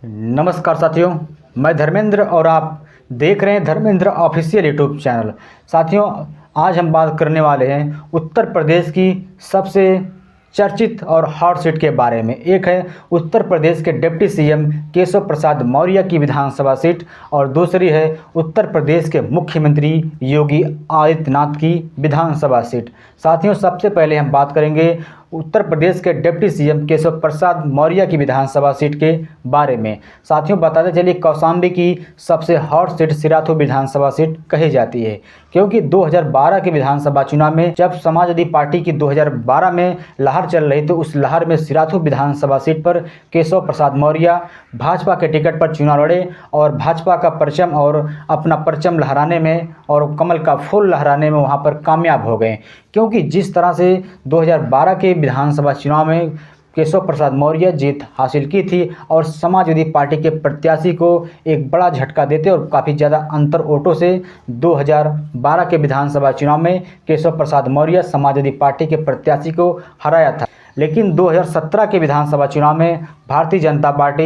नमस्कार साथियों, मैं धर्मेंद्र और आप देख रहे हैं धर्मेंद्र ऑफिशियल यूट्यूब चैनल। साथियों, आज हम बात करने वाले हैं उत्तर प्रदेश की सबसे चर्चित और हॉट सीट के बारे में। एक है उत्तर प्रदेश के डिप्टी सीएम केशव प्रसाद मौर्य की विधानसभा सीट और दूसरी है उत्तर प्रदेश के मुख्यमंत्री योगी आदित्यनाथ की विधानसभा सीट। साथियों, सबसे पहले हम बात करेंगे उत्तर प्रदेश के डिप्टी सीएम केशव प्रसाद मौर्य की विधानसभा सीट के बारे में। साथियों, बताते चलिए कौशाम्बी की सबसे हॉट सीट सिराथू विधानसभा सीट कही जाती है, क्योंकि 2012 के विधानसभा चुनाव में जब समाजवादी पार्टी की 2012 में लहर चल रही तो उस लहर में सिराथू विधानसभा सीट पर केशव प्रसाद मौर्य भाजपा के टिकट पर चुनाव लड़े और भाजपा का परचम और अपना परचम लहराने में और कमल का फूल लहराने में वहां पर कामयाब हो गए। क्योंकि जिस तरह से 2012 के विधानसभा चुनाव में केशव प्रसाद मौर्य जीत हासिल की थी और समाजवादी पार्टी के प्रत्याशी को एक बड़ा झटका देते और काफ़ी ज़्यादा अंतर वोटों से 2012 के विधानसभा चुनाव में केशव प्रसाद मौर्य समाजवादी पार्टी के प्रत्याशी को हराया था। लेकिन 2017 के विधानसभा चुनाव में भारतीय जनता पार्टी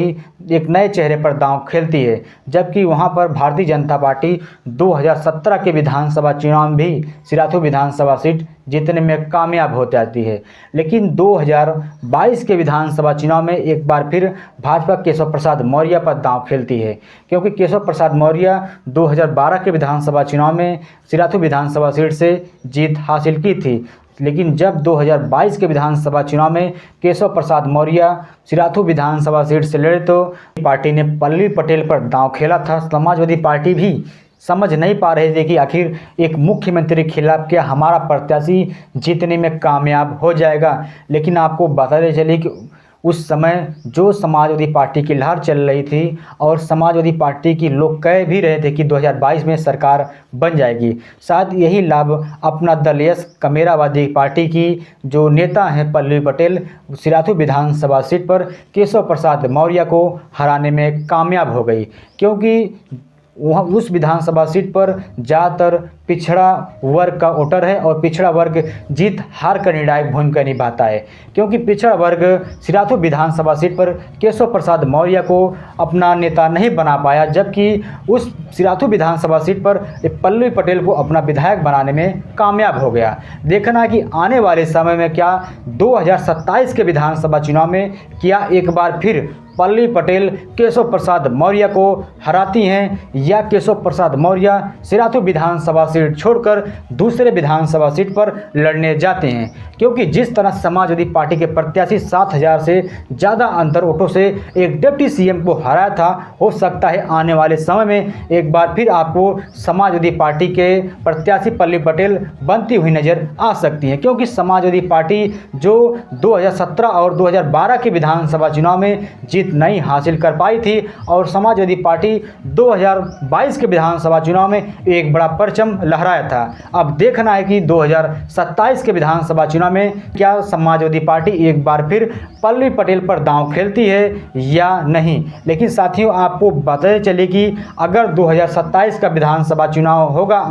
एक नए चेहरे पर दांव खेलती है, जबकि वहां पर भारतीय जनता पार्टी 2017 के विधानसभा चुनाव में भी सिराथू विधानसभा सीट जीतने में कामयाब हो जाती है। लेकिन 2022 के विधानसभा चुनाव में एक बार फिर भाजपा केशव प्रसाद मौर्य पर दांव खेलती है, क्योंकि केशव प्रसाद मौर्य 2012 के विधानसभा चुनाव में सिराथू विधानसभा सीट से जीत हासिल की थी। लेकिन जब 2022 के विधानसभा चुनाव में केशव प्रसाद मौर्य सिराथू विधानसभा सीट से लड़े तो पार्टी ने पल्लवी पटेल पर दांव खेला था। समाजवादी पार्टी भी समझ नहीं पा रहे थे कि आखिर एक मुख्यमंत्री के खिलाफ क्या हमारा प्रत्याशी जीतने में कामयाब हो जाएगा। लेकिन आपको बताते चलिए कि उस समय जो समाजवादी पार्टी की लहर चल रही थी और समाजवादी पार्टी की लोग कह भी रहे थे कि 2022 में सरकार बन जाएगी। शायद यही लाभ अपना दल यस कमेरावादी पार्टी की जो नेता हैं पल्लवी पटेल सिराथू विधानसभा सीट पर केशव प्रसाद मौर्य को हराने में कामयाब हो गई, क्योंकि वहाँ उस विधानसभा सीट पर ज़्यादातर पिछड़ा वर्ग का वोटर है और पिछड़ा वर्ग जीत हार का निर्णायक भूमिका निभाता है। क्योंकि पिछड़ा वर्ग सिराथू विधानसभा सीट पर केशव प्रसाद मौर्य को अपना नेता नहीं बना पाया, जबकि उस सिराथू विधानसभा सीट पर पल्लवी पटेल को अपना विधायक बनाने में कामयाब हो गया। देखना है कि आने वाले समय में क्या 2027 के विधानसभा चुनाव में क्या एक बार फिर पल्लवी पटेल केशव प्रसाद मौर्य को हराती हैं या केशव प्रसाद मौर्य सिराथू विधानसभा सीट छोड़कर दूसरे विधानसभा सीट पर लड़ने जाते हैं। क्योंकि जिस तरह समाजवादी पार्टी के प्रत्याशी 7,000 से ज़्यादा अंतर वोटों से एक डिप्टी सीएम को हराया था, हो सकता है आने वाले समय में एक बार फिर आपको समाजवादी पार्टी के प्रत्याशी पल्लवी पटेल बनती हुई नज़र आ सकती हैं। क्योंकि समाजवादी पार्टी जो 2017 और 2012 के विधानसभा चुनाव में नहीं हासिल कर पाई थी और समाजवादी पार्टी 2022 के विधानसभा चुनाव में एक बड़ा परचम लहराया था। अब देखना है कि 2027 के विधानसभा चुनाव में क्या समाजवादी पार्टी एक बार फिर पल्लवी पटेल पर दांव खेलती है या नहीं। लेकिन साथियों, आपको बताते चले कि अगर 2027 का विधानसभा चुनाव होगा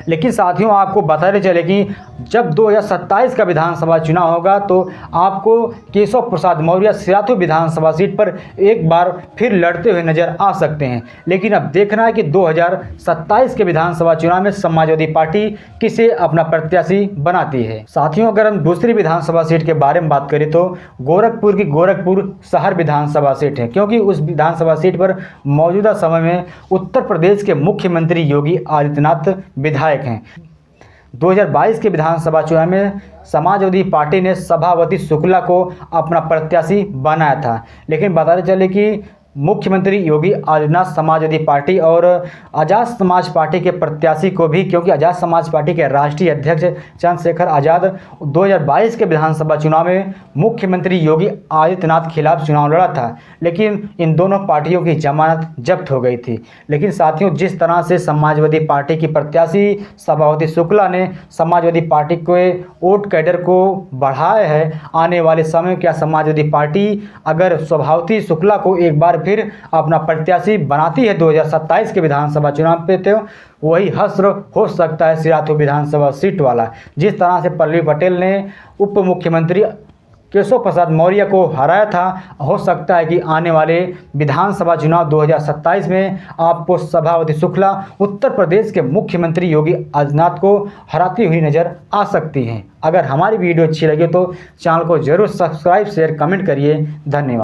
लेकिन साथियों आपको बताते चले कि जब 2027 का विधानसभा चुनाव होगा तो आपको केशव प्रसाद मौर्य सिराथू विधानसभा सीट पर एक बार फिर लड़ते हुए नजर आ सकते हैं। लेकिन अब देखना है कि 2027 के विधानसभा चुनाव में समाजवादी पार्टी किसे अपना प्रत्याशी बनाती है। साथियों, अगर हम दूसरी विधानसभा सीट के बारे में बात करें तो गोरखपुर की गोरखपुर शहर विधानसभा सीट है, क्योंकि उस विधानसभा सीट पर मौजूदा समय में उत्तर प्रदेश के मुख्यमंत्री योगी आदित्यनाथ विधायक हैं। 2022 के विधानसभा चुनाव में समाजवादी पार्टी ने सभापति शुक्ला को अपना प्रत्याशी बनाया था। लेकिन बताते चले कि मुख्यमंत्री योगी आदित्यनाथ समाजवादी पार्टी और आज़ाद समाज पार्टी के प्रत्याशी को भी, क्योंकि आज़ाद समाज पार्टी के राष्ट्रीय अध्यक्ष चंद्रशेखर आज़ाद 2022 के विधानसभा चुनाव में मुख्यमंत्री योगी आदित्यनाथ के खिलाफ चुनाव लड़ा था, लेकिन इन दोनों पार्टियों की जमानत जब्त हो गई थी। लेकिन साथियों, जिस तरह से समाजवादी पार्टी की प्रत्याशी सभापति शुक्ला ने समाजवादी पार्टी के वोट कैडर को बढ़ाया है, आने वाले समय में क्या समाजवादी पार्टी अगर सभापति शुक्ला को एक बार फिर अपना प्रत्याशी बनाती है 2027 के विधानसभा चुनाव पे, तो वही हश्र हो सकता है सिराथू विधानसभा सीट वाला। जिस तरह से पल्लवी पटेल ने उप मुख्यमंत्री केशव प्रसाद मौर्य को हराया था। हो सकता है कि आने वाले विधानसभा चुनाव 2027 में आपको सभापति शुक्ला उत्तर प्रदेश के मुख्यमंत्री योगी आदित्यनाथ को हराती हुई नजर आ सकती हैं। अगर हमारी वीडियो अच्छी लगे तो चैनल को जरूर सब्सक्राइब शेयर कमेंट करिए। धन्यवाद।